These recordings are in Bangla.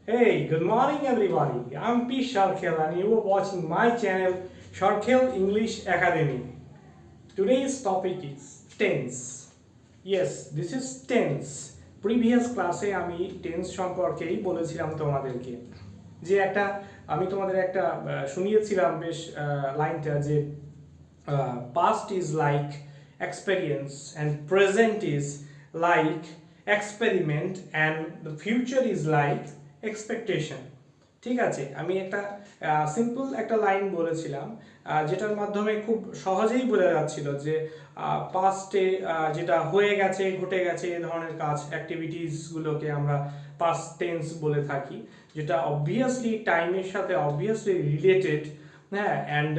Hey, good morning everybody. I'm P. Sharkhel and you are watching my channel Sharkhel English Academy. Today's topic is tense. Yes, this is tense. Previous ক্লাসে আমি টেন্স সম্পর্কেই বলেছিলাম তোমাদেরকে যে আমি তোমাদের একটা শুনিয়েছিলাম বেশ লাইনটা যে past is like experience and present is like experiment and the future is like expectation. ঠিক আছে, আমি একটা সিম্পল একটা লাইন বলেছিলাম যেটার মাধ্যমে খুব সহজেই বোঝা যাচ্ছিল যে পাস্টে যেটা হয়ে গেছে ঘটে গেছে এই ধরনের কাজ অ্যাক্টিভিটিসগুলোকে আমরা পাস্ট টেন্স বলে থাকি, যেটা অবভিয়াসলি টাইমের সাথে অবভিয়াসলি রিলেটেড। হ্যাঁ, অ্যান্ড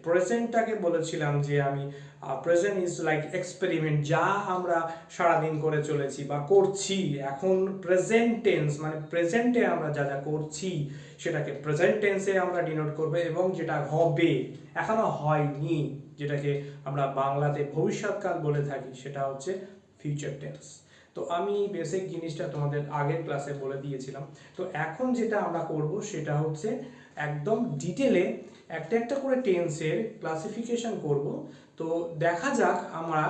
প্রেজেন্টটাকে বলেছিলাম যে আমি প্রেজেন্ট ইজ লাইক এক্সপেরিমেন্ট, যা আমরা সারাদিন করে চলেছি বা করছি এখন প্রেজেন্ট টেন্স, মানে প্রেজেন্টে আমরা যা যা করছি সেটাকে প্রেজেন্ট টেন্সে আমরা ডিনোট করবো, এবং যেটা হবে এখনো হয়নি যেটাকে আমরা বাংলাতে ভবিষ্যৎকাল বলে থাকি সেটা হচ্ছে ফিউচার টেন্স। তো আমি বেসিক জিনিসটা তোমাদের আগের ক্লাসে বলে দিয়েছিলাম। তো এখন যেটা আমরা করব সেটা হচ্ছে একদম ডিটেলে একটা একটা করে টেন্সের ক্লাসিফিকেশন করব। তো দেখা যাক আমরা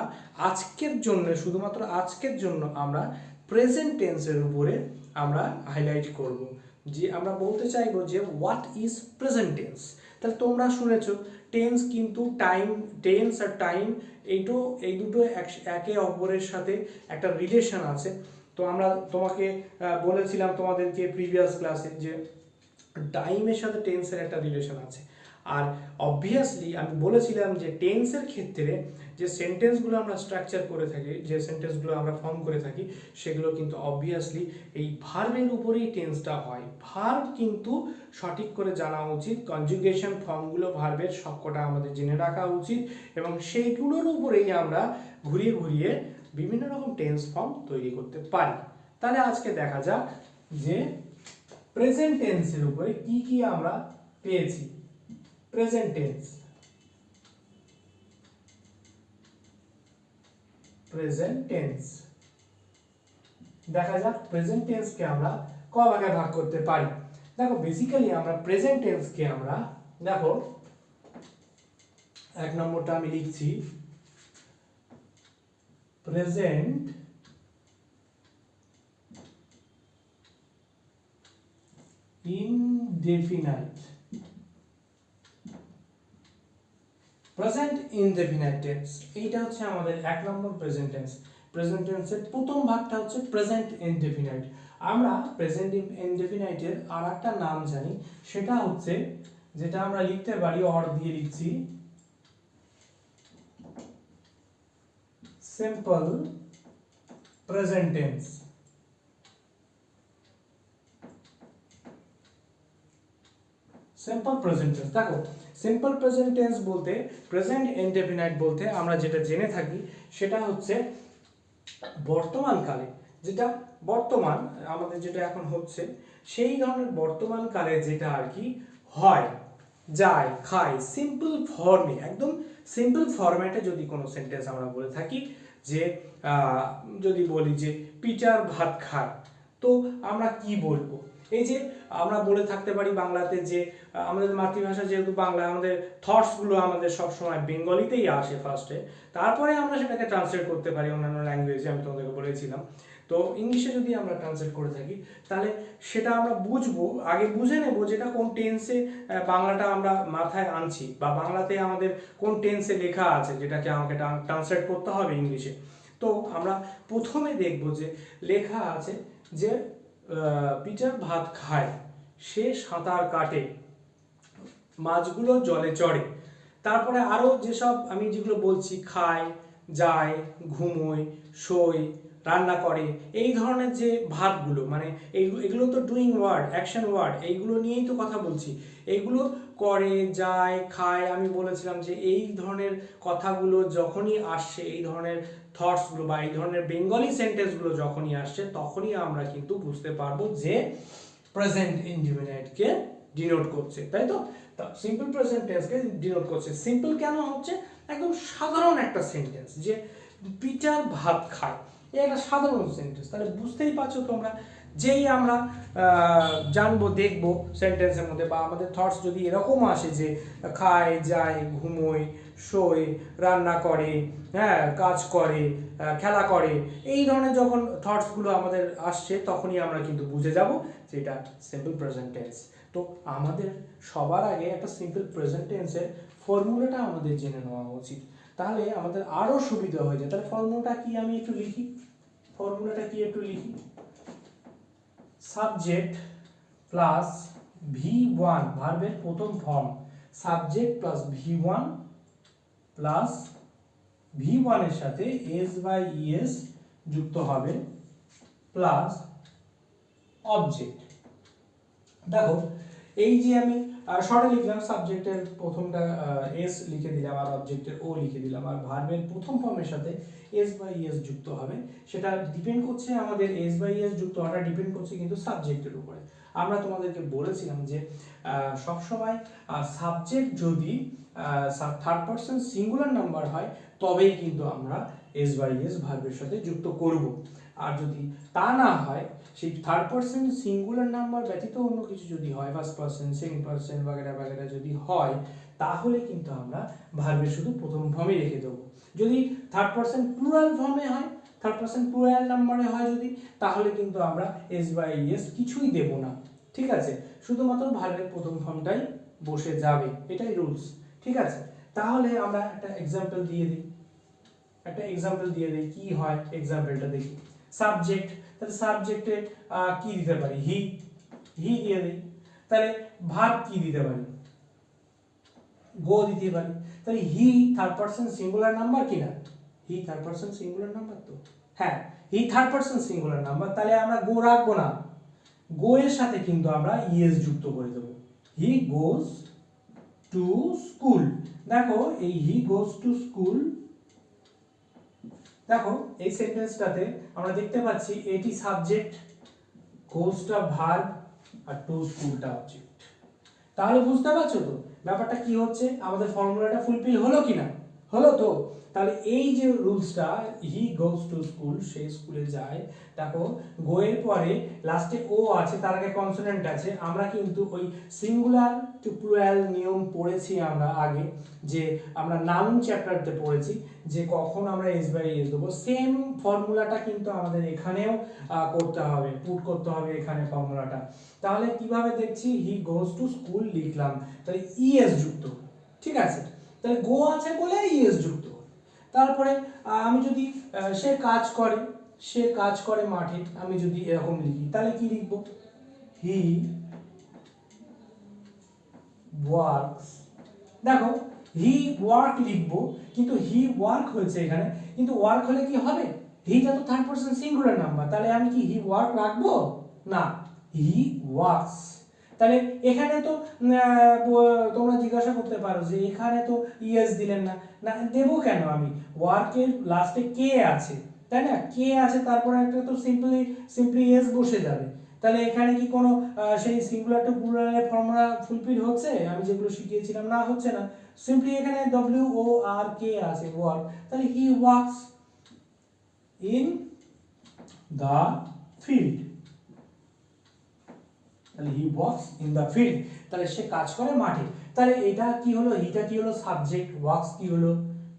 আজকের জন্য, শুধুমাত্র আজকের জন্য আমরা প্রেজেন্ট টেন্সের উপরে আমরা হাইলাইট করব, যে আমরা বলতে চাইবো যে হোয়াট ইজ প্রেজেন্ট টেন্স। তাহলে তোমরা শুনেছো টেন্স কিন্তু টাইম, টেন্স আর টাইম এই দুটো একে অপরের সাথে একটা রিলেশন আছে। তো আমরা তোমাকে বলেছিলাম তোমাদেরকে প্রিভিয়াস ক্লাসে যে টাইমের সাথে টেন্সের একটা রিলেশন আছে। আর অবভিয়াসলি আমি বলেছিলাম যে টেন্সের ক্ষেত্রে যে সেন্টেন্সগুলো আমরা স্ট্রাকচার করে থাকি, যে সেন্টেন্সগুলো আমরা ফর্ম করে থাকি, সেগুলো কিন্তু অবভিয়াসলি এই ভার্বের উপরেই টেন্সটা হয়। ভার্ব কিন্তু সঠিক করে জানা উচিত, কনজুগেশন ফর্মগুলো ভার্বের সবকটা আমাদের জেনে রাখা উচিত, এবং সেইগুলোর উপরেই আমরা ঘুরিয়ে ঘুরিয়ে বিভিন্ন রকম টেন্স ফর্ম তৈরি করতে পারি। তাহলে আজকে দেখা যাক যে প্রেজেন্ট টেন্সের উপরে কি কি আমরা পেয়েছি। প্রেজেন্ট টেন্স, প্রেজেন্ট টেন্স দেখা যাক প্রেজেন্ট টেন্সকে আমরা ক ভাগে ভাগ করতে পারি। দেখো বেসিক্যালি আমরা প্রেজেন্ট টেন্সকে আমরা দেখো এক নম্বরটা আমি লিখছি present indefinite. Present indefinite tense, এইটা হচ্ছে আমাদের এক নম্বর প্রেজেন্ট টেন্স। প্রেজেন্ট টেন্সের প্রথম ভাগটা হচ্ছে প্রেজেন্ট ইনডেফিনাইট। আমরা প্রেজেন্ট ইনডেফিনাইটের আর একটা নাম জানি, সেটা হচ্ছে যেটা আমরা লিখতে পারি অর দিয়ে লিখছি simple present tense. Simple present tense, দেখো সিম্পল প্রেজেন্ট টেন্স বলতে, প্রেজেন্ট ইনডেফিনাইট বলতে আমরা যেটা জেনে থাকি সেটা হচ্ছে বর্তমানকালে, যেটা বর্তমান আমাদের যেটা এখন হচ্ছে সেই ধরনের বর্তমান কালে যেটা আর কি হয়, যায়, খায়, সিম্পল ফর্মে, একদম সিম্পল ফরম্যাটে যদি কোনো সেন্টেন্স আমরা বলে থাকি, যে যদি বলি যে পিটার ভাত খায়, তো আমরা কি বলবো? এই যে আমরা বলে থাকতে পারি বাংলাতে যে আমাদের মাতৃভাষা যেহেতু বাংলা, আমাদের থটসগুলো আমাদের সবসময় বেঙ্গলিতেই আসে ফার্স্টে, তারপরে আমরা সেটাকে ট্রান্সলেট করতে পারি অন্যান্য ল্যাঙ্গুয়েজে, আমি তোমাদেরকে বলেছিলাম। তো ইংলিশে যদি আমরা ট্রান্সলেট করে থাকি তাহলে সেটা আমরা বুঝবো, আগে বুঝে নেব যেটা কোন টেন্সে বাংলাটা আমরা মাথায় আনছি, বা বাংলাতে আমাদের কোন টেন্সে লেখা আছে যেটাকে আমাকে ট্রান্সলেট করতে হবে ইংলিশে। তো আমরা প্রথমে দেখব যে লেখা আছে যে পিটার ভাত খায়, সে সাঁতার কাটে, মাছগুলো জলে চড়ে। তারপরে আরও যেসব আমি যেগুলো বলছি, খায়, যায়, ঘুমোয়, শোয়, রান্না করে, এই ধরনের যে ভার্বগুলো, মানে এগুলো তো ডুইং ওয়ার্ড, অ্যাকশন ওয়ার্ড, এইগুলো নিয়েই তো কথা বলছি। এইগুলো করে, যায়, খায়, আমি বলেছিলাম যে এই ধরনের কথাগুলো যখনই আসছে, এই ধরনের থটসগুলো বা এই ধরনের বেঙ্গলি সেন্টেন্সগুলো যখনই আসছে, তখনই আমরা কিন্তু বুঝতে পারবো যে প্রেজেন্ট ইনডেফিনাইটকে ডিনোট করছে, তাই তো? সিম্পল প্রেজেন্ট টেন্সকে ডিনোট করছে। সিম্পল কেন হচ্ছে? একদম সাধারণ একটা সেন্টেন্স, যে পিটার ভাত খায়, এই একটা সাধারণ সেন্টেন্স। তাহলে বুঝতেই পারছো তোমরা যেই আমরা জানবো দেখবো সেন্টেন্সের মধ্যে, বা আমাদের থটস যদি এরকম আসে যে খায়, যায়, ঘুমোয়, শোয়, রান্না করে, হ্যাঁ, কাজ করে, খেলা করে, এই ধরনের যখন থটসগুলো আমাদের আসছে, তখনই আমরা কিন্তু বুঝে যাব যে এটা সিম্পল প্রেজেন্ট টেন্স। তো আমাদের সবার আগে একটা সিম্পল প্রেজেন্ট টেন্সের ফর্মুলাটা আমাদের জেনে নেওয়া উচিত, তাহলে আমাদের আরও সুবিধা হয়ে যায়। তাহলে ফর্মুলাটা কি আমি একটু লিখি, সাবজেক্ট প্লাস V1, ভার্বের প্রথম form, subject plus V1 plus V1 এর সাথে S বাই ES যুক্ত হবে প্লাস অবজেক্ট। দেখো এই যে আমি শর্টে লিখলাম, সাবজেক্টের প্রথমটা S লিখে দিলাম আর অবজেক্টের O লিখে দিলাম, আর ভার্বের প্রথম ফর্মের সাথে S বাই ES যুক্ত হবে। সেটা ডিপেন্ড করছে, আমাদের S বাই ES যুক্ত হওয়াটা ডিপেন্ড করছে কিন্তু সাবজেক্টের উপরে। আমরা তোমাদেরকে বলেছিলাম যে সবসময় সাবজেক্ট যদি থার্ড পারসন সিঙ্গুলার নাম্বার হয় তবেই কিন্তু আমরা S বাই ES ভার্বের সাথে যুক্ত করব। আর যদি তা না হয়, সেই থার্ড পারসন সিঙ্গুলার নাম্বার ব্যতীত অন্য কিছু যদি হয়, ফার্স্ট পারসন, সেকেন্ড পারসন বাগেরা বাগেরা যদি হয়, তাহলে কিন্তু আমরা ভার্বের শুধু প্রথম ফর্মে রেখে দেবো। যদি থার্ড পারসন প্লুরাল ফর্মে হয়, থার্ড পারসন প্লুরাল নাম্বারে হয় যদি, তাহলে কিন্তু আমরা S বাই ES কিছুই দেব না, ঠিক আছে, শুধুমাত্র ভার্বের প্রথম ফর্মটাই বসে যাবে, এটাই রুলস, ঠিক আছে। তাহলে আমরা একটা এক্সাম্পল দিয়ে দিই, কি হয় এক্সাম্পলটা দেখি। সাবজেক্ট, তাহলে সাবজেক্টে কি দিতে পারি, হি দিয়ে দিই। তাহলে ভার্ব কি দিতে পারি, গো দিতে পারি। তাহলে he third person singular number কিনা, he third person singular number, তো হ্যাঁ he third person singular number, তাহলে আমরা গো রাখবো না, গো এর সাথে কিন্তু আমরা ES যুক্ত করে দেবো। হি গোজ টু স্কুল। দেখো এই হি গোজ টু স্কুল, দেখো এই সেন্টেন্সটাতে আমরা দেখতে পাচ্ছি এটি সাবজেক্ট, গোজটা ভার্ব, আর টু স্কুলটা অবজেক্ট। তাহলে বুঝতে পারছো তো ব্যাপারটা কি হচ্ছে, আমাদের ফর্মুলাটা ফুলফিল হলো কিনা, হলো তো। তাহলে এই যে রুলসটা, হি গোজ টু স্কুল, সে স্কুলে যায়, দেখো গো এর পরে লাস্টে ও আছে, তার আগে কনসোনেন্ট আছে। আমরা কিন্তু ওই সিঙ্গুলার টু প্লুরাল নিয়ম পড়েছি আমরা আগে, যে আমরা নাউন চ্যাপ্টারতে পড়েছি যে কখন আমরা S বাই ES দেবো। সেম ফর্মুলাটা কিন্তু আমাদের এখানেও করতে হবে, পুট করতে হবে এখানে ফর্মুলাটা। তাহলে কিভাবে দেখছি, হি গোজ টু স্কুল লিখলাম, তাহলে ES যুক্ত, ঠিক আছে, তাহলে গো আছে বলে ES যুক্ত। তারপরে আমি যদি সে কাজ করে মাঠে, আমি যদি এরকম লিখি, তাহলে কি লিখবো, হি ওয়ার্কস। দেখো হি ওয়ার্ক লিখবো, কিন্তু হি ওয়ার্ক হয়েছে এখানে, কিন্তু ওয়ার্ক হলে কি হবে, হিটা তো থার্ড পারসন সিঙ্গুলার নাম্বার, তাহলে আমি কি হি ওয়ার্ক রাখবো না, হি ওয়ার্কস। তাহলে এখানে তো তোমরা জিজ্ঞাসা করতে পারো যে এখানে তো ES দিলেন না, না দেবো কেন, আমি ওয়ার্কের লাস্টে কে আছে, তাই না, কে আছে, তারপরে একটা তো সিম্পলি S বসে যাবে। তাহলে এখানে কি কোনো সেই সিঙ্গুলার টু প্লুরালের ফর্মুলা ফুলফিল হচ্ছে, আমি যেগুলো শিখিয়েছিলাম, না হচ্ছে না, সিম্পলি এখানে WORK আছে, ওয়ার্ক, তাহলে he works in the field, তাহলে he works in the field, তাহলে সে কাজ করে মাঠে। তাহলে এটা কি হলো, হিটা কি হলো সাবজেক্ট, ওয়ার্কস কি হলো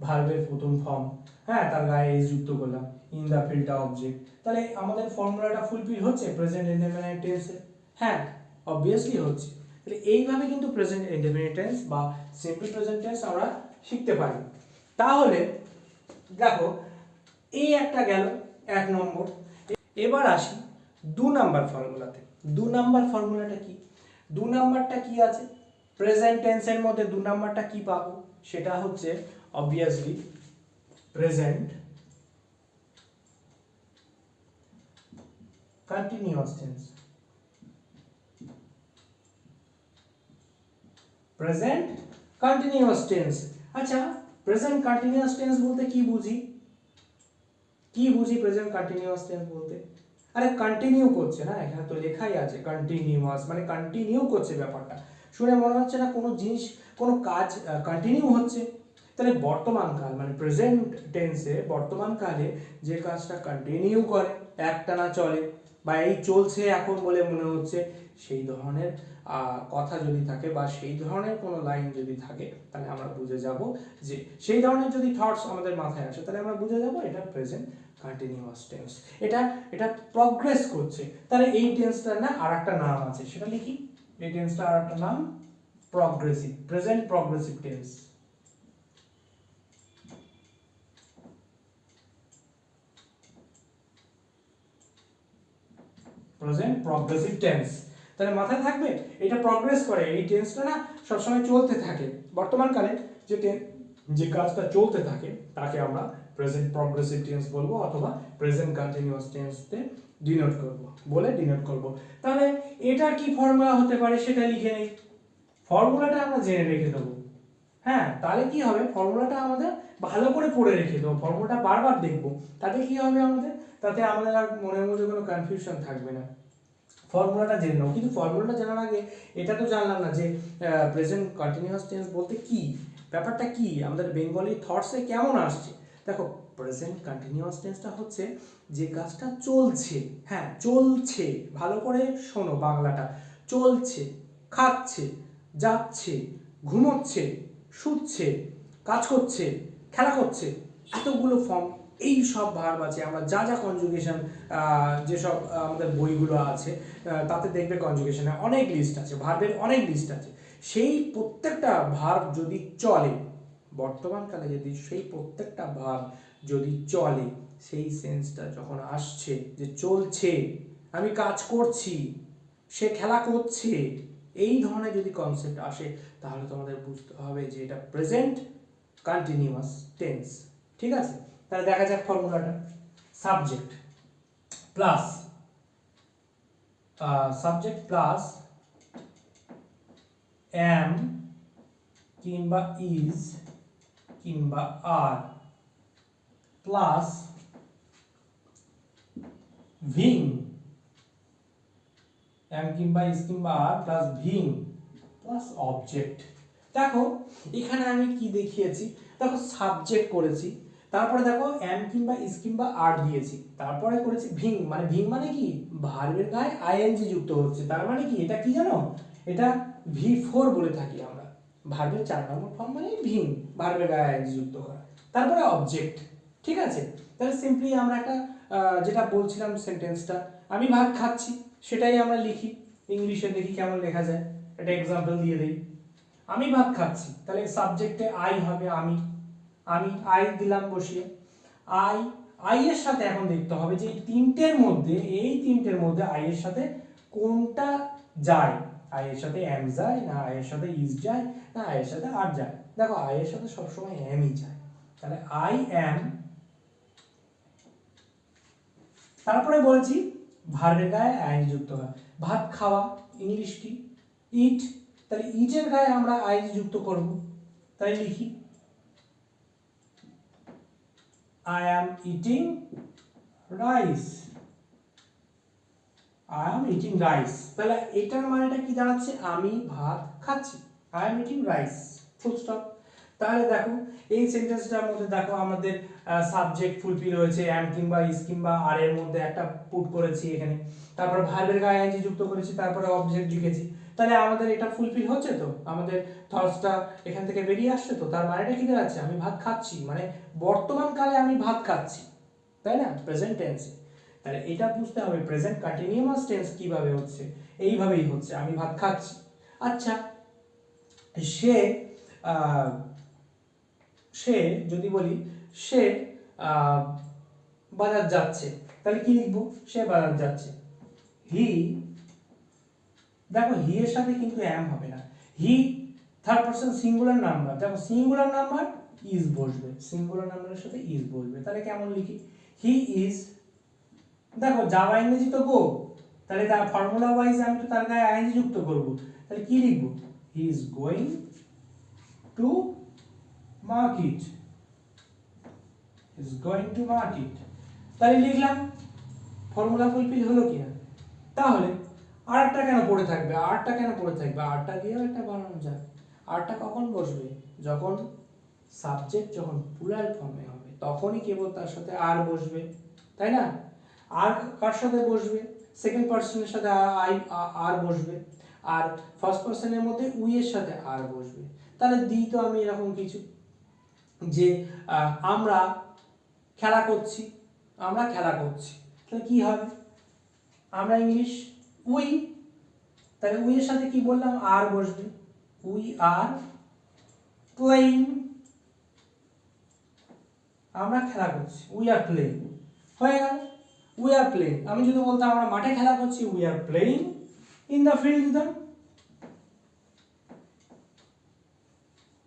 ভার্বের প্রথম ফর্ম, হ্যাঁ, তার গায়ে S যুক্ত করলাম, ইন দ্য ফিল্ডটা অবজেক্ট। তাহলে আমাদের ফর্মুলাটা ফুলফিল হচ্ছে প্রেজেন্ট ইনডেফিনিট টেন্সে, হ্যাঁ অবভিয়াসলি হচ্ছে। তাহলে এইভাবে কিন্তু প্রেজেন্ট ইনডেফিনিট টেন্স বা সিম্পল প্রেজেন্ট টেন্স আমরা শিখতে পারি। তাহলে দেখো এই একটা গেল 1 নম্বর। এবার আসি 2 নাম্বার ফর্মুলাতে। 2 নাম্বার ফর্মুলাটা কি, 2 নাম্বারটা কি আছে প্রেজেন্ট টেন্সের মধ্যে, 2 নাম্বারটা কি পাবো, সেটা হচ্ছে obviously present continuous tense. Present continuous tense. আচ্ছা প্রেজেন্ট কন্টিনিউয়াস টেন্স বলতে কি বুঝি, প্রেজেন্ট কন্টিনিউয়াস টেন্স বলতে, আরে কন্টিনিউ করছে না, এখানে তো লেখাই আছে কন্টিনিউয়াস, মানে কন্টিনিউ করছে ব্যাপারটা। শুনে মনে হচ্ছে না কোনো জিনিস, কোনো কাজ কন্টিনিউ হচ্ছে। তাহলে বর্তমান কাল মানে প্রেজেন্ট টেন্সে বর্তমান কালে যে কাজটা কন্টিনিউ করে, একটানা চলে, বা এই চলছে এখন বলে মনে হচ্ছে, সেই ধরনের কথা যদি থাকে বা সেই ধরনের কোনো লাইন যদি থাকে, তাহলে আমরা বুঝে যাব যে সেই ধরনের যদি থটস আমাদের মাথায় আসে, তাহলে আমরা বুঝে যাব এটা প্রেজেন্ট কন্টিনিউয়াস টেন্স, এটা এটা প্রগ্রেস করছে। তাহলে এই টেন্সটার না আর একটা নাম আছে, সেটা লিখি। এই টেন্সটার আর একটা নাম progressive, present progressive tense. Present progressive tense, তাহলে মাথায় থাকবে এটা প্রগ্রেস করে, এই টেন্সটা না সবসময় চলতে থাকে। বর্তমানকালে যে কাজটা চলতে থাকে তাকে আমরা প্রেজেন্ট প্রগ্রেসিভ টেন্স বলবো, অথবা প্রেজেন্ট কন্টিনিউয়াস টেন্সতে ডিনোট করব, বলে ডিনোট করব। তাহলে এটার কি ফর্মুলা হতে পারে সেটা লিখে নেই, ফর্মুলাটা আমরা জেনে রেখে দেবো। হ্যাঁ, তাহলে কি হবে, ফর্মুলাটা আমাদের ভালো করে পড়ে রেখে দেবো, ফর্মুলাটা বারবার দেখবো, তাতে কি হবে আমাদের, তাতে আমাদের আর মনের মধ্যে কোনো কনফিউশন থাকবে না। ফর্মুলাটা জেনে নেবো, কিন্তু ফর্মুলাটা জানার আগে এটা তো জানলাম না যে প্রেজেন্ট কন্টিনিউয়াস টেন্স বলতে কি, ব্যাপারটা কি, আমাদের বেঙ্গলি থটসে কেমন আসছে। দেখো, প্রেজেন্ট কন্টিনিউয়াস টেন্সটা হচ্ছে যে কাজটা চলছে, হ্যাঁ চলছে, ভালো করে শোনো বাংলাটা, চলছে, খাচ্ছে, যাচ্ছে, ঘুমোচ্ছে, শুচ্ছে, কাজ করছে, খেলা করছে, এতগুলো ফর্ম, এই সব ভার্ব আছে। আমরা যা যা কনজুগেশন, যেসব আমাদের বইগুলো আছে তাতে দেখবে কনজুগেশনের অনেক লিস্ট আছে, ভার্বের অনেক লিস্ট আছে। সেই প্রত্যেকটা ভার্ব যদি চলে, বর্তমানকালে যদি সেই প্রত্যেকটা ভার্ব যদি চলে, সেই সেন্সটা যখন আসছে যে চলছে, আমি কাজ করছি, সে খেলা করছে, এই ধরনের যদি কনসেপ্ট আসে, তাহলে তোমাদের বুঝতে হবে যে এটা প্রেজেন্ট কন্টিনিউয়াস টেন্স। ঠিক আছে, তাহলে দেখা যাক ফর্মুলাটা। সাবজেক্ট প্লাস এম কিংবা ইজ কিংবা আর প্লাস ভিং, এম কিংবা ইজ কিংবা আর প্লাস ভিং প্লাস অবজেক্ট। দেখো এখানে আমি কি দেখিয়েছি, দেখো সাবজেক্ট করেছি, তারপরে দেখো এম কিংবা ইজ কিংবা আর দিয়েছি, তারপরে করেছি ভিং, মানে ভিং মানে কি, ভার্বের গায়ে আইএনজি যুক্ত হচ্ছে, তার মানে কি, এটা কি জানো, এটা V4 বলে থাকি আমরা, ভার্বের 4 নম্বর ফর্ম মানে ভিং, ভার্বের গায়ে আইএনজি যুক্ত করা, তারপরে অবজেক্ট। ঠিক আছে, তাহলে সিম্পলি আমরা একটা যেটা বলছিলাম সেন্টেন্সটা, আমি ভাত খাচ্ছি, সেটাই আমরা লিখি, ইংলিশে দেখি কেমন লেখা যায়, একটা এক্সাম্পল দিয়ে দেই। আমি ভাত খাচ্ছি, তাহলে সাবজেক্টে আই হবে, আমি আই দিলাম বসিয়ে, আই এর সাথে এখন দেখতে হবে যে এই তিনটের মধ্যে আই এর সাথে কোনটা যায়, আই এর সাথে এম যায় না আই এর সাথে ইজ যায় না আই এর সাথে আর যায়। দেখো আই এর সাথে সবসময় এমই যায়, তাহলে আই এম, তারপরে বলছি ভার্বের গায়ে আইএনজি যুক্ত হয়, ভাত খাওয়া, ইংলিশ কি, ইট, তাহলে ইটের গায়ে আমরা আইএনজি যুক্ত করব, তাই লিখি I am eating rice, I am eating rice, তাহলে এটার মানেটা কি দাঁড়াচ্ছে, আমি ভাত খাচ্ছি, I am eating rice, full stop. তাহলে দেখো এই সেন্টেন্সটার মধ্যে দেখো আমাদের সাবজেক্ট ফুলফিল হয়েছে, এম কিংবা ইজ কিংবা আর এর মধ্যে একটা পুট করেছি এখানে, তারপর ভার্বের গায়ে আইএনজি যুক্ত করেছি, তারপরে অবজেক্ট লিখেছি, তাহলে আমাদের এটা ফুলফিল হচ্ছে তো, আমাদের থটসটা এখান থেকে বেরিয়ে আসছে তো, তার মানেটা কি দাঁড়াচ্ছে, আমি ভাত খাচ্ছি, মানে বর্তমান কালে আমি ভাত খাচ্ছি, তাই না, প্রেজেন্ট টেন্সে। তাহলে এটা বুঝতে হবে প্রেজেন্ট কন্টিনিউয়াস টেন্স কিভাবে হচ্ছে, এইভাবেই হচ্ছে, আমি ভাত খাচ্ছি। আচ্ছা, সে যদি বলি সে বাজার যাচ্ছে, তাহলে কি লিখবো, সে বাজার যাচ্ছে। হি, দেখো হি এর সাথে কিন্তু এম হবে না, হি থার্ড পারসন সিঙ্গুলার নাম্বার, দেখো সিঙ্গুলার নাম্বার ইজ বসবে, সিঙ্গুলার নাম্বারের সাথে ইজ বসবে, তাহলে কেমন লিখি, হি ইজ, দেখো যাওয়া ইংরেজি তো গো, তাহলে তার ফর্মুলা ওয়াইজ আমি তো তার গায়ে আইএনজি যুক্ত করব, তাহলে কি লিখবো, he is going to market, is going to market, তাহলে লিখলাম, ফর্মুলা ফুলফিল হলো কিনা। তাহলে আরটা কেন পড়ে থাকবে, আরটা দিয়েও একটা বানানো যায়, আরটা কখন বসবে, যখন সাবজেক্ট যখন প্লুরাল ফর্মে হবে তখনই কেবল তার সাথে আর বসবে, তাই না, আর কার সাথে বসবে, সেকেন্ড পার্সনের সাথে আই আর বসবে, আর ফার্স্ট পার্সনের মধ্যে উই এর সাথে আর বসবে। তাহলে দিই তো আমি এরকম কিছু যে আমরা খেলা করছি, তাহলে কি হবে, আমরা ইংলিশ উই, তাহলে উই এর সাথে কি বললাম, আর বসবে, উই আর প্লেইং, আমরা খেলা করছি, উই আর প্লেইং, হয়ে গেল। উই আর প্লেইং, আমি যদি বলতাম আমরা মাঠে খেলা করছি, we are playing in the field দিতাম,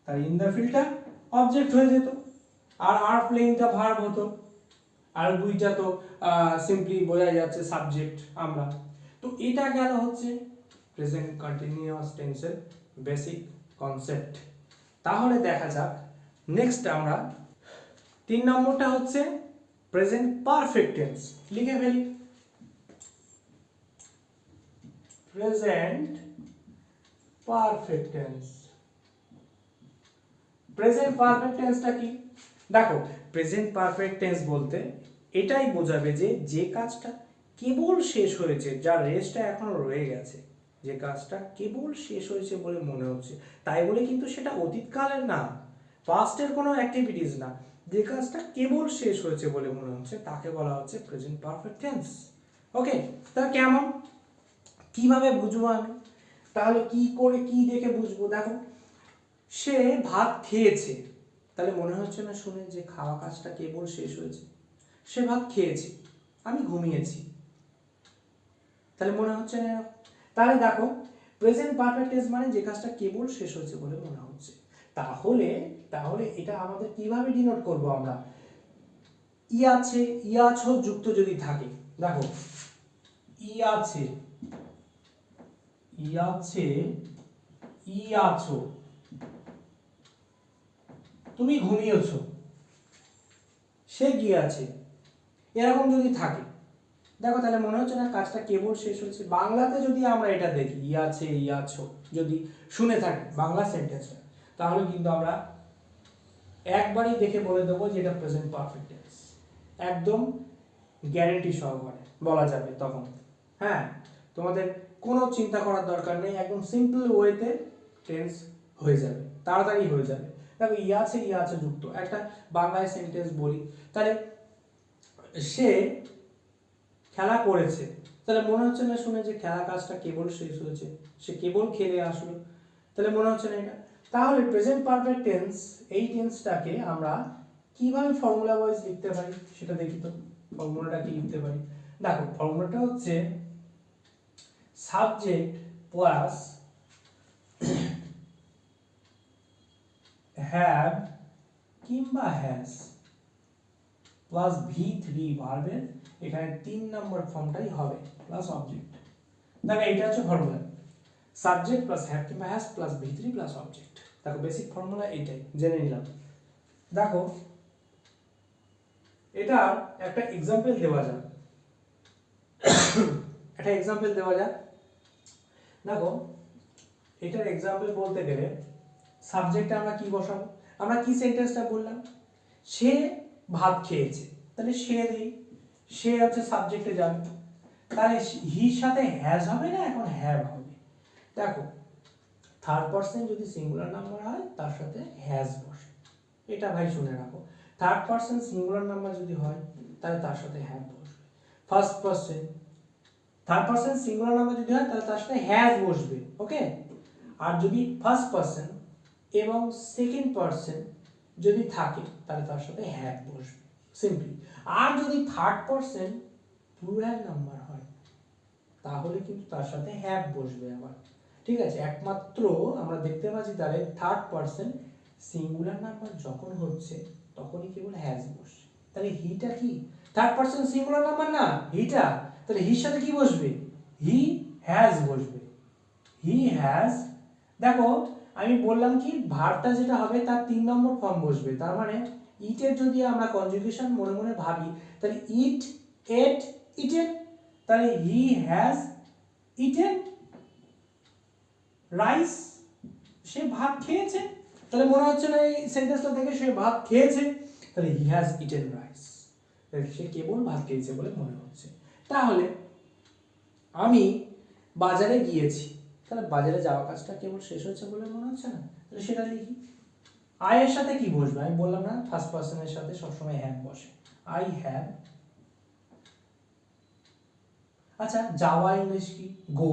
তাই ইন দ্য ফিল্ডটা অবজেক্ট হয়ে যেত, আর প্লেইংটা ভার্ব হতো, আর দুইটা তো সিম্পলি বোঝা যাচ্ছে সাবজেক্ট আমরা। তো এটা গেল হচ্ছে প্রেজেন্ট কন্টিনিউয়াস টেন্সের বেসিক কনসেপ্ট। তাহলে দেখা যাক নেক্সট আমরা 3 নম্বরটা হচ্ছে প্রেজেন্ট পারফেক্ট টেন্স। লিখে ফেলি, present perfect tense. Present perfect টেন্সটা কি? দেখো, প্রেজেন্ট পারফেক্ট টেন্স বলতে এটাই বোঝাবে যে যে কাজটা কেবল শেষ হয়েছে, যার রেস্টটা এখনো রয়ে গেছে, যে কাজটা কেবল শেষ হয়েছে বলে মনে হচ্ছে, তাই বলে কিন্তু সেটা অতীতকালের না, পাস্টের কোনো অ্যাক্টিভিটিস না, যে কাজটা কেবল শেষ হয়েছে বলে মনে হচ্ছে তাকে বলা হচ্ছে প্রেজেন্ট পারফেক্ট টেন্স। ওকে, তা কেমন, কিভাবে বুঝবো আমি? তাহলে কি করে কি দেখে বুঝবো? দেখো, সে ভাত খেয়েছে, তাহলে মনে হচ্ছে না শুনে যে খাওয়া কাজটা কেবল শেষ হয়েছে? সে ভাত খেয়েছে, আমি ঘুমিয়েছি, তাহলে মনে হচ্ছে না? তাহলে দেখো, প্রেজেন্ট পারফেক্ট টেন্স মানে যে কাজটা কেবল শেষ হয়েছে বলে মনে হচ্ছে। তাহলে তাহলে এটা আমাদের কিভাবে ডিনোট করব আমরা? ই আছে, ই আছো যুক্ত যদি থাকে, দেখো ই আছে, ই আছে, ই আছো, তুমি ঘুমিয়েছো, সে গিয়েছে, এরকম যদি থাকে, দেখো তাহলে মনে হচ্ছে না কাজটা কেবল শেষ হয়েছে। বাংলাতে যদি আমরা এটা দেখি, ই আছে, ই আছো যদি শুনে থাকি বাংলা সেন্টেন্সটা, তাহলে কিন্তু আমরা একবারই দেখে বলে দেবো যে এটা প্রেজেন্ট পারফেক্ট টেন্স, একদম গ্যারেন্টি সহকারে বলা যাবে তখন। হ্যাঁ, তোমাদের কোনো চিন্তা করার দরকার নেই, একদম সিম্পল ওয়েতে টেন্স হয়ে যাবে, তাড়াতাড়ি হয়ে যাবে। দেখো, ই আছে যুক্ত একটা বাংলায় সেন্টেন্স বলি, তাহলে সে খেলা করেছে, তাহলে মনে হচ্ছে না শুনে যে খেলা কাজটা কেবল শেষ হয়েছে, সে কেবল খেলে আসলো, তাহলে মনে হচ্ছে না এটা। তাহলে প্রেজেন্ট পারফেক্ট টেন্স, এই টেন্সটাকে আমরা কিভাবে ফর্মুলা ওয়াইজ লিখতে পারি সেটা দেখি তো। ফর্মুলাটা কি লিখতে পারি? দেখো, ফর্মুলাটা হচ্ছে সাবজেক্ট প্লাস হ্যাভ কিংবা হ্যাজ প্লাস V3 ভার্বের এখানে 3 নম্বর ফর্মটাই হবে, প্লাস অবজেক্ট। দেখো, এইটা হচ্ছে ফর্মুলা, সাবজেক্ট প্লাস হ্যাভ কিংবা has plus V3 plus object. দেখো, বেসিক ফর্মুলা এইটাই জেনে নিলাম। দেখো, এটা একটা এক্সাম্পল দেওয়া যাক, একটা এক্সাম্পল দেওয়া যাক। দেখো, এটার এক্সাম্পল বলতে গেলে সাবজেক্টে আমরা কি বসাবো? আমরা কি সেন্টেন্সটা বললাম? সে ভাত খেয়েছে, তাহলে সে দিই, সে হচ্ছে সাবজেক্টে যাবে, তাহলে হির সাথে হ্যাজ হবে না, এখন হ্যাভ হবে। দেখো, থার্ড পারসন যদি সিঙ্গুলার নাম্বার হয় তার সাথে হ্যাজ বসে, এটা ভাই শুনে রাখো। থার্ড পারসন সিঙ্গুলার নাম্বার যদি হয় তাহলে তার সাথে হ্যাভ বসবে। First person, third person singular number যদি হয় তাহলে তার সাথে হ্যাজ বসবে, ওকে। আর যদি ফার্স্ট পারসন এবং সেকেন্ড পারসন যদি থাকে তাহলে তার সাথে হ্যাভ বসবে, সিম্পলি। আর যদি থার্ড পারসন প্লুরাল নাম্বার হয় তাহলে কিন্তু তার সাথে হ্যাভ বসবে আবার, ঠিক আছে। একমাত্র আমরা দেখতে পাচ্ছি তাহলে থার্ড পারসন সিঙ্গুলার নাম্বার যখন হচ্ছে তখনই কেবল হ্যাজ বসছে। তাহলে হিটা কি থার্ড পারসন সিঙ্গুলার নাম্বার না, হিটা, তাহলে হির সাথে কি বসবে? হি হ্যাজ বসবে, হি হ্যাজ। দেখো, আমি বললাম কি ভার্বটা যেটা হবে তার 3 নম্বর ফর্ম বসবে, তার মানে ইটের যদি আমরা কনজুগেশন মনে মনে ভাবি তাহলে ইট, এট, ইটেন, তাহলে হি হ্যাজ ইটেন রাইস, সে ভাত খেয়েছে, তাহলে মনে হচ্ছে না এই সেন্টেন্সটা দেখে সে ভাত খেয়েছে, তাহলে হি হ্যাজ ইটেন রাইস, সে কেবল ভাত খেয়েছে বলে মনে হচ্ছে। তাহলে আমি বাজারে গিয়েছি, তাহলে বাজারে যাওয়া কাজটা কেবল শেষ হয়েছে বলে মনে হচ্ছে না, তাহলে সেটা লিখি। আই এর সাথে কি বসবে? আমি বললাম না ফার্স্ট পার্সনের সাথে সবসময় হ্যাভ বসে, আই হ্যাভ। আচ্ছা, যাওয়া ইংলিশ কি? গো।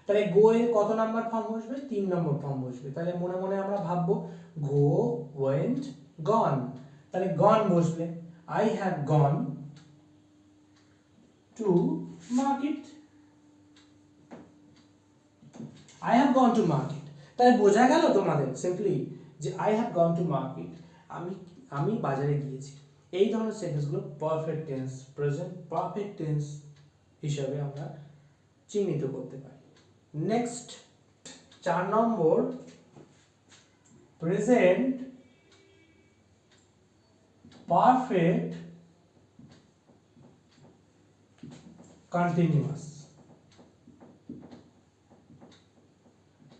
তাহলে গো এর কত নাম্বার ফর্ম বসবে? 3 নম্বর ফর্ম বসবে। তাহলে মনে মনে আমরা ভাববো গো, ওয়েন্ট, গন। তাহলে গন বসবে, I have gone to market. I have gone to market. তাহলে বোঝা গেল তোমাদের সিম্পলি যে I have gone to market, আমি বাজারে গিয়েছি। এই ধরনের সেন্টেন্সগুলো perfect tense, present perfect tense হিসাবে আমরা চিহ্নিত করতে পারি। নেক্সট 4 নম্বর, present perfect continuous.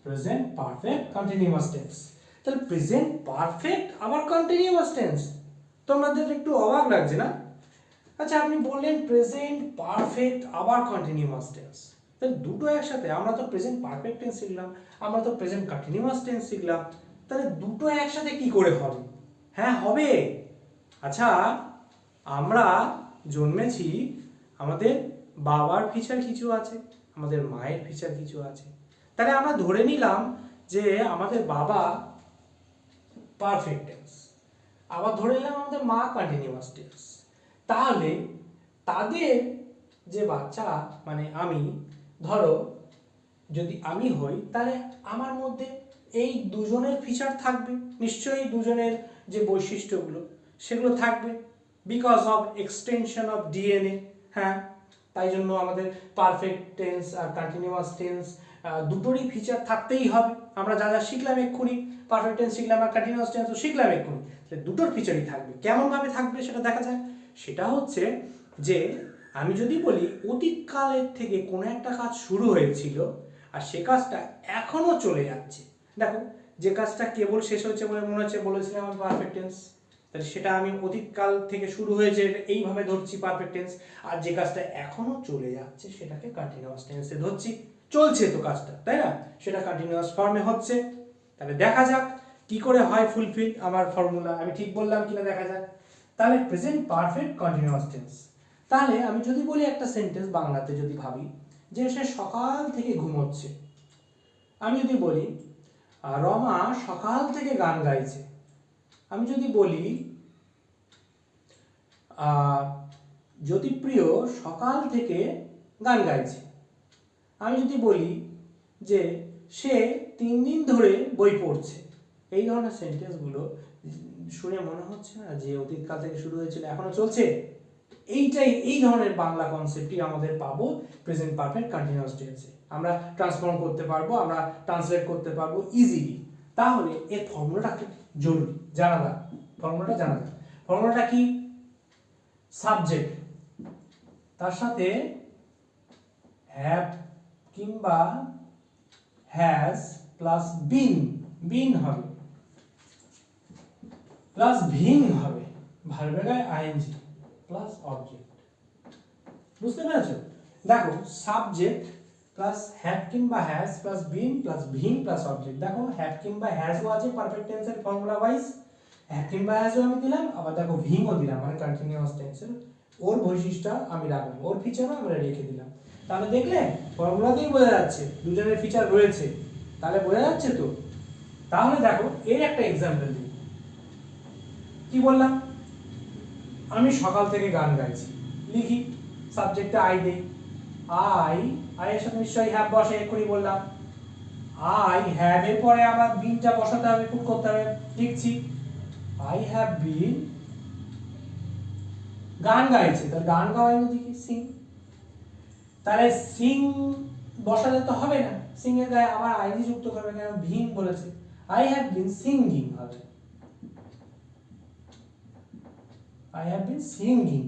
Present perfect continuous tense. তাহলে প্রেজেন্ট পারফেক্ট আবার কন্টিনিউয়াস টেন্স, তোমাদের একটু অবাক লাগছে না? আচ্ছা, আপনি বললেন প্রেজেন্ট পারফেক্ট আবার কন্টিনিউয়াস টেন্স, তাহলে দুটো একসাথে। আমরা তো প্রেজেন্ট পারফেক্ট টেন্স শিখলাম, আমরা তো প্রেজেন্ট কন্টিনিউয়াস টেন্স শিখলাম, তাহলে দুটো একসাথে কি করে হবে? হ্যাঁ, হবে। আচ্ছা, আমরা জন্মেছি, আমাদের বাবার ফিচার কিছু আছে, আমাদের মায়ের ফিচার কিছু আছে। তাহলে আমরা ধরে নিলাম যে আমাদের বাবা পারফেক্ট টেন্স, আবার ধরে নিলাম আমাদের মা কন্টিনিউয়াস টেন্স। তাহলে তাদের যে বাচ্চা, মানে আমি, ধরো যদি আমি হই, তাহলে আমার মধ্যে এই দুজনের ফিচার থাকবে নিশ্চয়ই, দুজনের যে বৈশিষ্ট্যগুলো সেগুলো থাকবে, because of extension of DNA. হ্যাঁ, তাই জন্য আমাদের পারফেক্ট টেন্স আর কন্টিনিউয়াস টেন্স দুটোরই ফিচার থাকতেই হবে। আমরা যা যা শিখলাম এক্ষুনি, পারফেক্ট টেন্স শিখলাম আর কন্টিনিউয়াস টেন্সও শিখলাম এক্ষুনি, তাহলে দুটোর ফিচারই থাকবে। কেমনভাবে থাকবে সেটা দেখা যায়। সেটা হচ্ছে যে আমি যদি বলি অতীতকালের থেকে কোনো একটা কাজ শুরু হয়েছিল আর সে কাজটা এখনো চলে যাচ্ছে, দেখো যে কাজটা কেবল শেষ হয়েছে বলে মনে হচ্ছে, বলেছিলাম আমি পারফেক্ট টেন্স, তাহলে সেটা আমি অতীতকাল থেকে শুরু হয়েছে এইভাবে ধরছি পারফেক্ট টেন্স। আর যে কাজটা এখনো চলে যাচ্ছে সেটাকে কন্টিনিউয়াস টেন্সে ধরছি, চলছে তো কাজটা, তাই না? সেটা কন্টিনিউয়াস ফর্মে হচ্ছে। তাহলে দেখা যাক কি করে হয় ফুলফিল আমার ফর্মুলা, আমি ঠিক বললাম কিনা দেখা যাক। তাহলে প্রেজেন্ট পারফেক্ট কন্টিনিউয়াস টেন্স। তাহলে আমি যদি বলি একটা সেন্টেন্স বাংলাতে যদি ভাবি যে সে সকাল থেকে ঘুমোচ্ছে, আমি যদি বলি রমা সকাল থেকে গান গাইছে, আমি যদি বলি জ্যোতিপ্রিয় সকাল থেকে গান গাইছে, আমি যদি বলি যে সে 3 দিন ধরে বই পড়ছে, এই ধরনের সেন্টেন্সগুলো শুনে মনে হচ্ছে না যে অতীতকাল থেকে শুরু হয়েছিল এখনো চলছে? এই ধরনের বাংলা কনসেপ্টই আমাদের পাবো প্রেজেন্ট পারফেক্ট কন্টিনিউয়াস টেন্সে। আমরা ট্রান্সফর্ম করতে পারবো, আমরা ট্রান্সলেট করতে পারবো ইজিলি। তাহলে এর ফর্মুলাটা খুব জরুরি জানা যাক। ফর্মুলাটা জানা যাক। ফর্মুলাটা কি? সাবজেক্ট তার সাথে হ্যাভ কিংবা হ্যাজ প্লাস বিন হবে, প্লাস ভিং হবে, ভার্বের গায়ে আইএনজি প্লাস অবজেক্ট। বুঝতে পেরেছো? দেখো সাবজেক্ট প্লাস হ্যাভ কিংবা has plus been plus ভিং plus object. দেখো হ্যাভ কিংবা হ্যাজও আছে পারফেক্ট টেন্সের ফর্মুলা ওয়াইজ, হ্যাভ কিংবা হ্যাজও আমি দিলাম, আবার দেখো ভিংও দিলাম, মানে কন্টিনিউয়াস টেন্সের ওর বৈশিষ্ট্য আমি রাখলাম, ওর ফিচারও আমরা রেখে দিলাম। তাহলে দেখলে ফর্মুলাতেই বোঝা যাচ্ছে দুজনের ফিচার রয়েছে, তাহলে বোঝা যাচ্ছে তো। তাহলে দেখো এর একটা এক্সাম্পল দিই। কি বললাম? আমি সকাল থেকে গান গাইছি, লিখি সাবজেক্টে আই দেই, আই এর সাথে নিশ্চয়ই হ্যাভ বসে, এক্ষুনি বললাম। আই হ্যাভ এর পরে আবার বিনটা বসাতে হবে, পুট করতে হবে, লিখছি আই হ্যাভ বিন গান গাইছে, তাহলে গান গাওয়া ইংরেজি কি? সিং। তাহলে সিং বসালে তো হবে না, সিং এর গায়ে আবার আইজি যুক্ত করবে, কেন? ভিং বলেছে, আই হ্যাভ বিন সিঙ্গিং হবে, I have been singing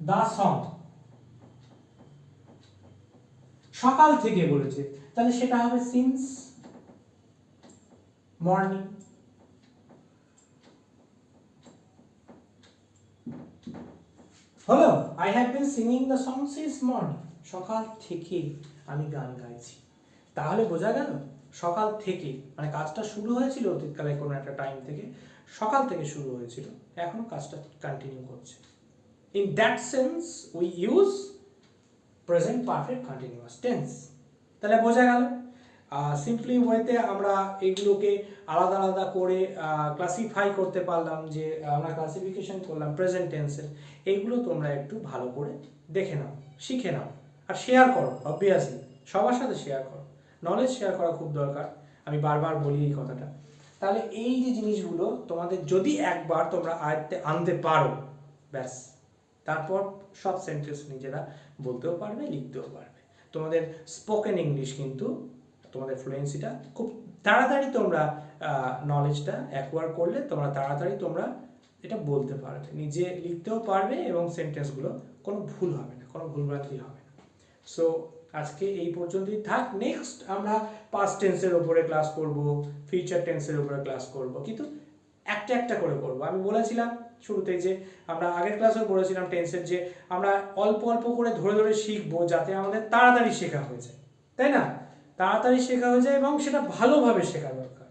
the song। সকাল থেকে বলেছে, তাহলে সেটা হবে since morning। হলো I have been singing the song since morning। সকাল থেকে আমি গান গাইছি। তাহলে বোঝা গেল সকাল থেকে মানে কাজটা শুরু হয়েছিল অতীতকালে কোনো একটা টাইম থেকে, সকাল থেকে শুরু হয়েছিল, এখনো কাজটা কন্টিনিউ করছে। In that sense we use present perfect continuous tense. তাহলে বোঝা গেল সিম্পলি ওয়েতে আমরা এগুলোকে আলাদা আলাদা করে ক্লাসিফাই করতে পারলাম, যে আমরা ক্লাসিফিকেশন করলাম প্রেজেন্ট টেন্সের। এইগুলো তোমরা একটু ভালো করে দেখে নাও, শিখে নাও, আর শেয়ার করো। অবভিয়াসলি সবার সাথে শেয়ার করো, নলেজ শেয়ার করা খুব দরকার, আমি বারবার বলি এই কথাটা। তাহলে এই যে জিনিসগুলো তোমাদের যদি একবার তোমরা আয়ত্তে আনতে পারো, ব্যাস তারপর সব সেন্টেন্স নিজেরা বলতেও পারবে, লিখতেও পারবে। তোমাদের স্পোকেন ইংলিশ কিন্তু তোমাদের ফ্লুয়েন্সিটা খুব তাড়াতাড়ি তোমরা নলেজটা অ্যাকোয়ার করলে তোমরা তাড়াতাড়ি তোমরা এটা বলতে পারবে, নিজে লিখতেও পারবে এবং সেন্টেন্সগুলো কোনো ভুল হবে না, কোনো ভুলভ্রান্তি হবে না। সো আজকে এই পর্যন্তই থাক। নেক্সট আমরা পাস্ট টেন্সের উপরে ক্লাস করব, ফিউচার টেন্সের উপরে ক্লাস করব, কিন্তু একটা একটা করে করব। আমি বলেছিলাম শুরুতেই যে আমরা আগের ক্লাসেও পড়েছিলাম টেন্সের, যে আমরা অল্প অল্প করে ধরে ধরে শিখবো যাতে আমাদের তাড়াতাড়ি শেখা হয়ে যায়, তাই না? তাড়াতাড়ি শেখা হয়ে যায় এবং সেটা ভালোভাবে শেখা দরকার,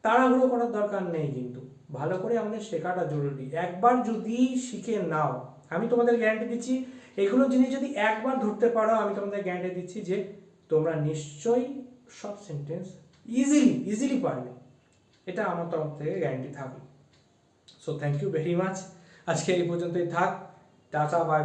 তাড়াহুড়ো করার দরকার নেই, কিন্তু ভালো করে আমাদের শেখাটা জরুরি। একবার যদি শিখে নাও, আমি তোমাদের গ্যারান্টি দিচ্ছি এগুলো জিনিস যদি একবার ধরতে পারো, আমি তোমাদের গ্যারান্টি দিচ্ছি যে তোমরা নিশ্চয়ই সব সেন্টেন্স ইজিলি পারবে, এটা আমার তরফ থেকে গ্যারান্টি থাকবে। So thank you very much. আজকে এই পর্যন্তই থাক। Tata, by.